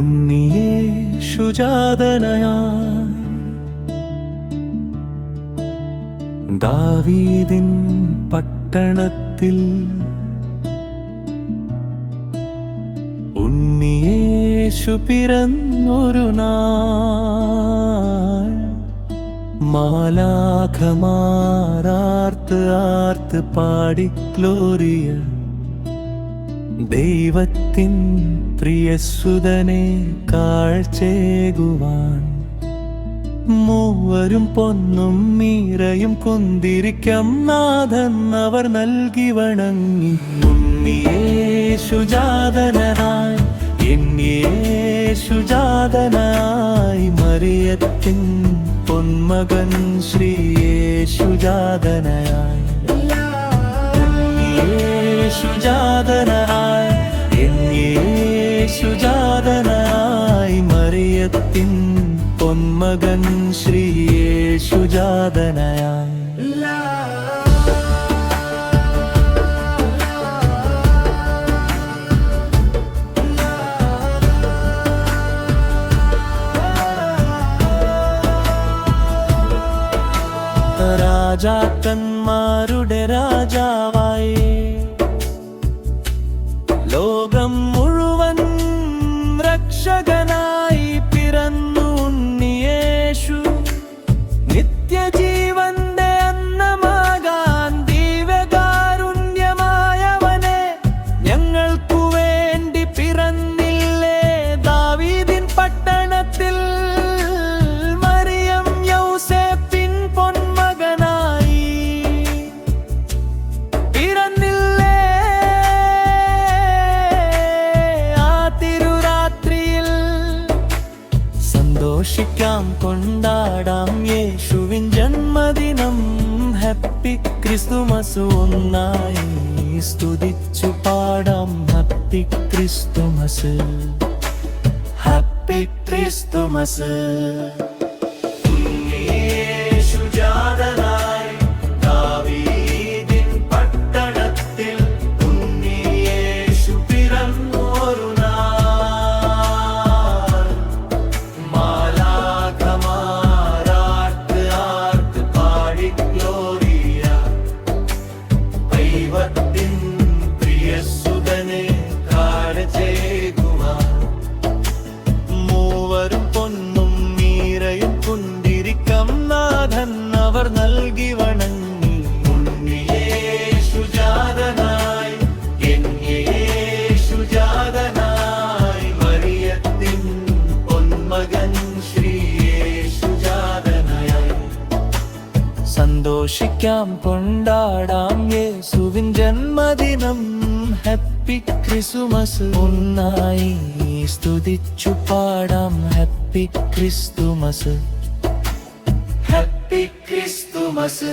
ഉണ്ണിയേശുജാതനായി ദാവീദിൻ പട്ടണത്തിൽ ഉണ്ണിയേശു പിറന്നൊരു നാൾ മാലാഖമാരാർത്ത് ആർത്ത് പാടി ഗ്ലോറിയ ദൈവത്തിൻ പ്രിയസുതനെ കാഴ്ചേകുവാൻ മൂവരും പൊന്നും മീരയും കുന്തിരിക്കം നാഥൻ അവർ നൽകി വണങ്ങി. ഉണ്ണിയേശുജാതനായി യേശുജാതനായി മറിയത്തിൻ പൊന്മകൻ ശ്രീയേശുജാതനായി യേശുജാതനായി യേശുജാതനായി മറിയത്തിൻ പൊന്മകൻ ശ്രീയേശുജാതനായി. രാജാക്കന്മാരുടെ രാജാവായി ലോകം മുഴുവൻ രക്ഷകനായി പിറന്നു ഉണ്ണിയേശു. നിത്യജീവന്റെ അന്നമാകാൻ ദിവ്യകാരുണ്യമായവനെ ഞങ്ങൾക്കു വേണ്ടി പിറന്നില്ലേ ദാവീദിൻ പട്ടണത്തിൽ. മറിയം യൗസേപ്പിൻ പൊന്മകനായി പിറന്നില്ലേ ആ തിരുരാത്രിയിൽ. സന്തോഷിക്കാം കൊണ്ടാടാം യേശുവിൻ ജന്മദിനം. ഹാപ്പി ക്രിസ്തുമസ് ഒന്നായി സ്തുതിച്ചു പാടാം. Happy Christmas happy Christmas. ഉണ്ണിയേശുജാതനായി ദാവീദിൻ പട്ടണത്തിൽ ഉണ്ണിയേശു പിറന്നൊരു നാൾ മാലാഖമാരാർത്ത് ആർത്ത് പാടി ഗ്ലോറിയ ദൈവത്തിൻ പ്രിയസുതനെ കാഴ്ചേകുവാൻ മൂവരും പൊന്നും മീരയും കുന്തിരിക്കം നാഥൻ അവർ നൽകി വണങ്ങി. ഉണ്ണിയേശുജാതനായി യേശുജാതനായി മറിയത്തിൻ പൊന്മകൻ ശ്രീയേശുജാതനായി. സന്തോഷിക്കാം കൊണ്ടാടാം യേശുവിൻ ജന്മദിനം. ഹാപ്പി ക്രിസ്തുമസ് ഒന്നായി സ്തുതിച്ചു പാടാം. Happy Christmas happy Christmas.